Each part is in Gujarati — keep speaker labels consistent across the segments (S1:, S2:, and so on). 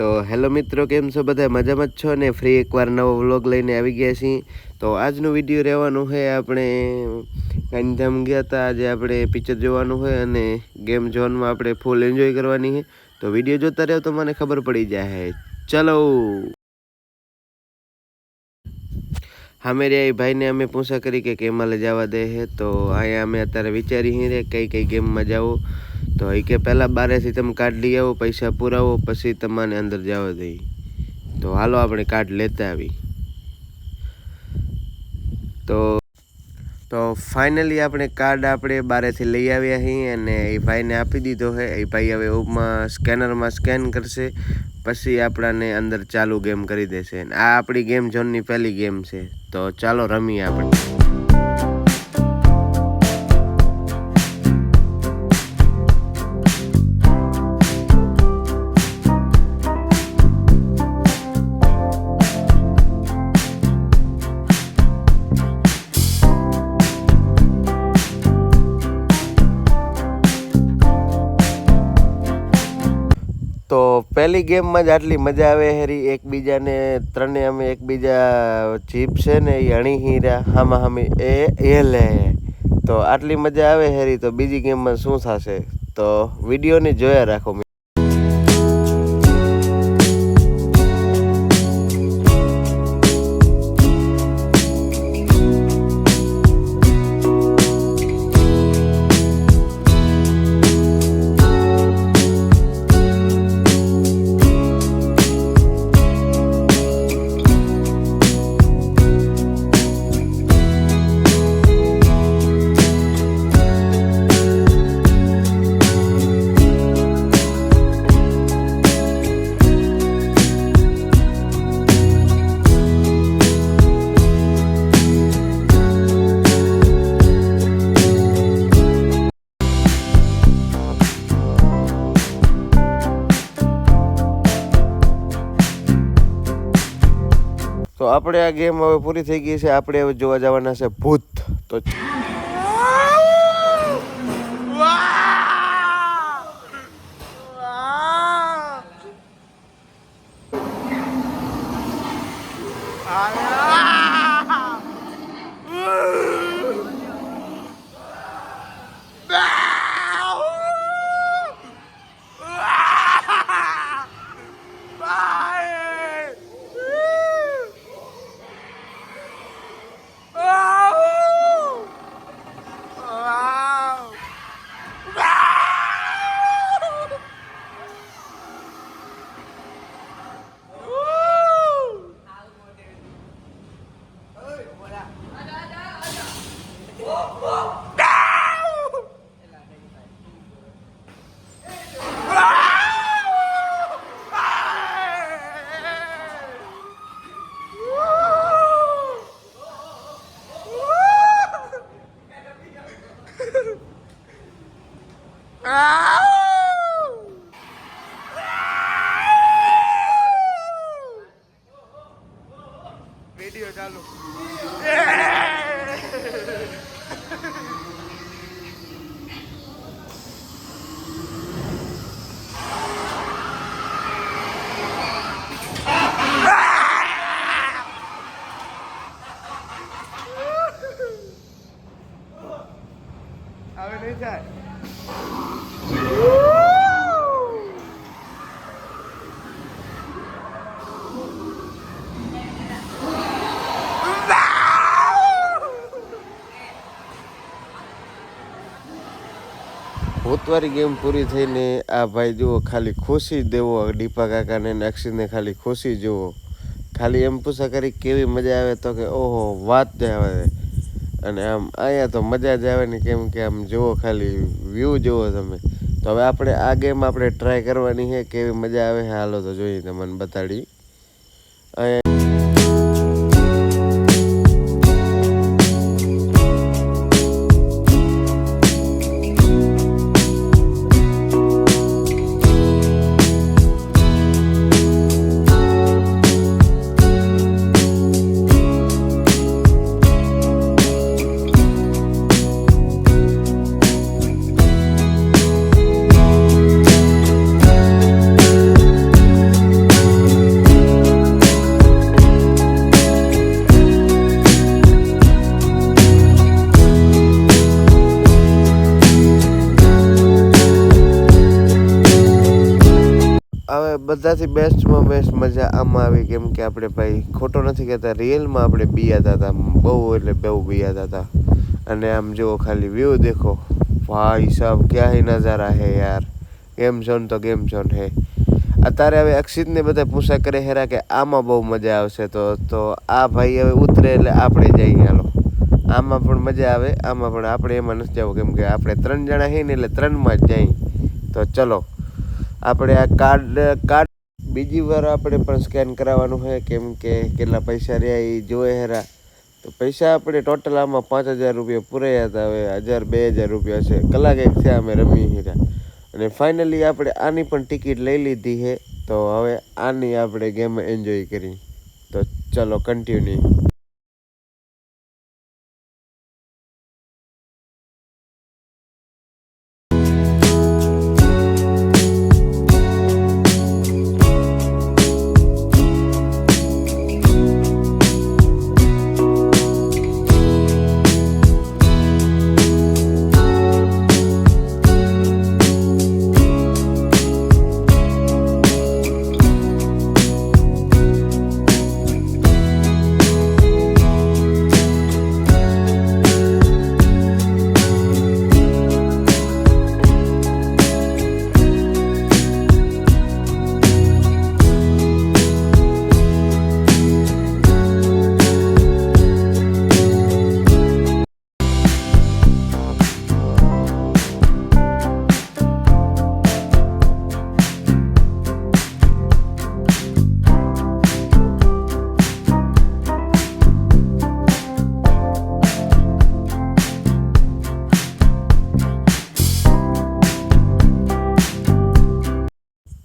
S1: તો હેલો મિત્રો, કેમ છો બધા? મજામાં જ છો ને? ફ્રી એકવાર નવો વ્લોગ લઈને આવી ગયા છીએ. તો આજનો વિડીયો રહેવાનું છે, આપણે ગાંધીધામ ગયા હતા. આજે આપણે પિક્ચર જોવાનું હોય અને ગેમ ઝોનમાં આપણે ફૂલ એન્જોય કરવાની છે. તો વિડીયો જોતા રહ્યો તો મને ખબર પડી જાય. ચલો હા, મેરે ભાઈને અમે પૂછા કરી કે કેમાં લઈ જવા દે છે. તો અહીંયા અમે અત્યારે વિચારી રે કઈ ગેમમાં જાવ. તો એ કે પહેલાં બારેથી તમે કાર્ડ લઈ આવો, પૈસા પુરાવો, પછી તમને અંદર જવા દઈ. તો હાલો આપણે કાર્ડ લેતા આવી. તો ફાઇનલી આપણે કાર્ડ આપણે બારેથી લઈ આવ્યા છીએ અને એ ભાઈને આપી દીધો છે. એ ભાઈ હવે ઉપમાં સ્કેનરમાં સ્કેન કરશે, પછી આપણાને અંદર ચાલુ ગેમ કરી દેશે. આ આપણી ગેમ ઝોનની પહેલી ગેમ છે. તો ચાલો રમીએ આપણે. તો પહેલી ગેમમાં જ આટલી મજા આવે હેરી. એકબીજાને ત્રણે અમે એકબીજા જીપ છે ને એ અણી હીરા હામા હામી એ લે. તો આટલી મજા આવે હેરી. તો બીજી ગેમમાં શું થશે તો વિડીયોને જોયા રાખો. તો આપણે આ ગેમ હવે પૂરી થઈ ગઈ છે. આપણે હવે જોવા જવાના છે ભૂત. તો વિડીયો ચાલુ. હવે નહીં થાય. ભૂતવાળી ગેમ પૂરી થઈને આ ભાઈ જુઓ ખાલી ખુશી દેવો. દીપા કાકાને અક્ષિતને ખાલી ખુશી જુઓ. ખાલી એમ પૂછા કરી કેવી મજા આવે તો કે ઓહો વાત જ આવે. અને આમ અહીંયા તો મજા જ આવે ને, કેમ કે આમ જુઓ ખાલી વ્યૂ જુઓ તમે. તો હવે આપણે આ ગેમ આપણે ટ્રાય કરવાની છે. કેવી મજા આવે હાલો તો જોઈએ તમને બતાડી. હવે બધાથી બેસ્ટમાં બેસ્ટ મજા આમાં આવી, કેમ કે આપણે ભાઈ ખોટો નથી કહેતા, રિયલમાં આપણે બિયાતા હતા, બહુ એટલે બહુ બિયાતા હતા. અને આમ જુઓ ખાલી વ્યૂ દેખો ભાઈ સાહેબ, ક્યાં હી નજારા હે યાર. ગેમ ઝોન તો ગેમ ઝોન હે. અત્યારે હવે અક્ષિતને બધા પૂછા કરે હેરા કે આમાં બહુ મજા આવશે, તો આ ભાઈ હવે ઉતરે એટલે આપણે જઈએ. હાલો, આમાં પણ મજા આવે, આમાં પણ આપણે એમાં નથી જવું, કેમ કે આપણે 3 જણા છીએ ને, એટલે 3માં જ જઈએ. તો ચલો આપણે આ કાર્ડ બીજી વાર આપણે પણ સ્કેન કરાવવાનું છે, કેમ કે કેટલા પૈસા રહ્યા એ જોવે હેરા. તો પૈસા આપણે ટોટલ આમાં 5,000 રૂપિયા પૂરાયા હતા. હવે 1,000-2,000 રૂપિયા છે. કલાક એક થયા અમે રમી હીરા. અને ફાઇનલી આપણે આની પણ ટિકિટ લઈ લીધી છે. તો હવે આની આપણે ગેમ એન્જોય કરી. તો ચલો કન્ટિન્યુ.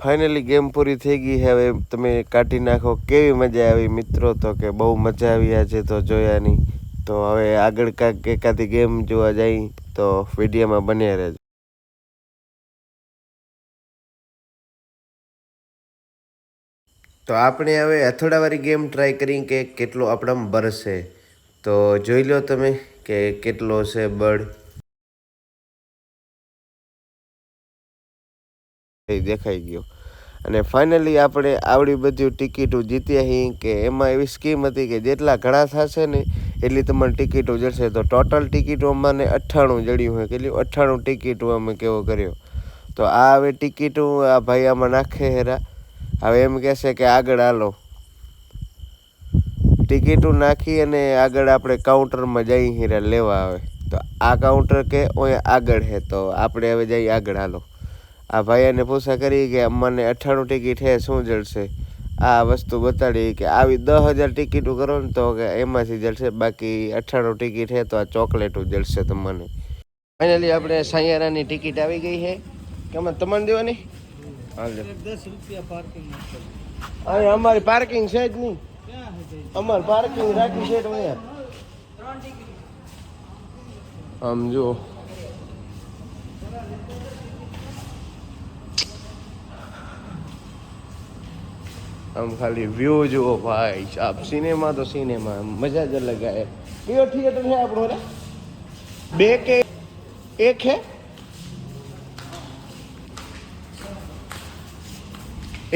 S1: ફાઇનલી ગેમ પૂરી થઈ ગઈ. હવે તમે કાઢી નાખો કેવી મજા આવી મિત્રો. તો કે બહુ મજા આવી આજે તો જોયા નહીં. તો હવે આગળ કાંઈક એકાદી ગેમ જોવા જાય તો વિડીયોમાં બન્યા રહેજો. તો આપણે હવે હથોડાવાળી ગેમ ટ્રાય કરી કે કેટલો આપણામાં બરસે. તો જોઈ લો તમે કે કેટલો છે બળ. દેખાઈ ગયો. અને ફાઇનલી આપણે આવડી બધી ટિકિટો જીત્યા છીએ, કે એમાં એવી સ્કીમ હતી કે જેટલા ઘણા થશે ને એટલી તમારી ટિકિટો જશે. તો ટોટલ ટિકિટો અમને 98 જડ્યું હોય. કેટલી 98 ટિકિટો અમે કેવો કર્યો. તો આ હવે ટિકિટો આ ભાઈ આમાં નાખે હેરા. હવે એમ કહેશે કે આગળ હાલો. ટિકિટો નાખી અને આગળ આપણે કાઉન્ટરમાં જઈ હીરા લેવા આવે. તો આ કાઉન્ટર કે ઓય આગળ હે, તો આપણે હવે જઈએ આગળ હાલો. આ ભાઈને પૂછા કરી કે અમને 98 ટિકિટ છે, શું જડશે. આ વસ્તુ બતાડી કે આવી 10,000 ટિકિટો કરો ને તો કે એમાંથી જડશે, બાકી 98 ટિકિટ છે તો આ ચોકલેટો જડશે તમને. ફાઇનલી આપણે સાયારાની ટિકિટ આવી ગઈ છે. કેમ તમને દેવાની? હાલ 10 રૂપિયા પાર્કિંગ. અહીં અમારી પાર્કિંગ છે જ નહીં. અમારી પાર્કિંગ રાખી છે અહીંયા. આમ જુઓ, આમ ખાલી વ્યૂ જુઓ ભાઈ સાહેબ. સિનેમા તો સિનેમા, મજા જ અલગ આવે. કયો થિયેટર છે આપણો? 2 કે 1 છે?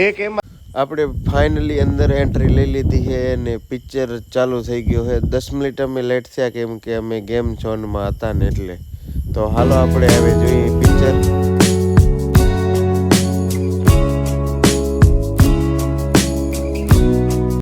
S1: 1 એમાં આપણે ફાઇનલી અંદર એન્ટ્રી લઈ લીધી છે અને પિક્ચર ચાલુ થઈ ગયો છે. 10 મિનિટ અમે લેટ થયા, કેમ કે અમે ગેમ ઝોનમાં હતા ને એટલે. તો હાલો આપણે હવે જોઈએ પિક્ચર.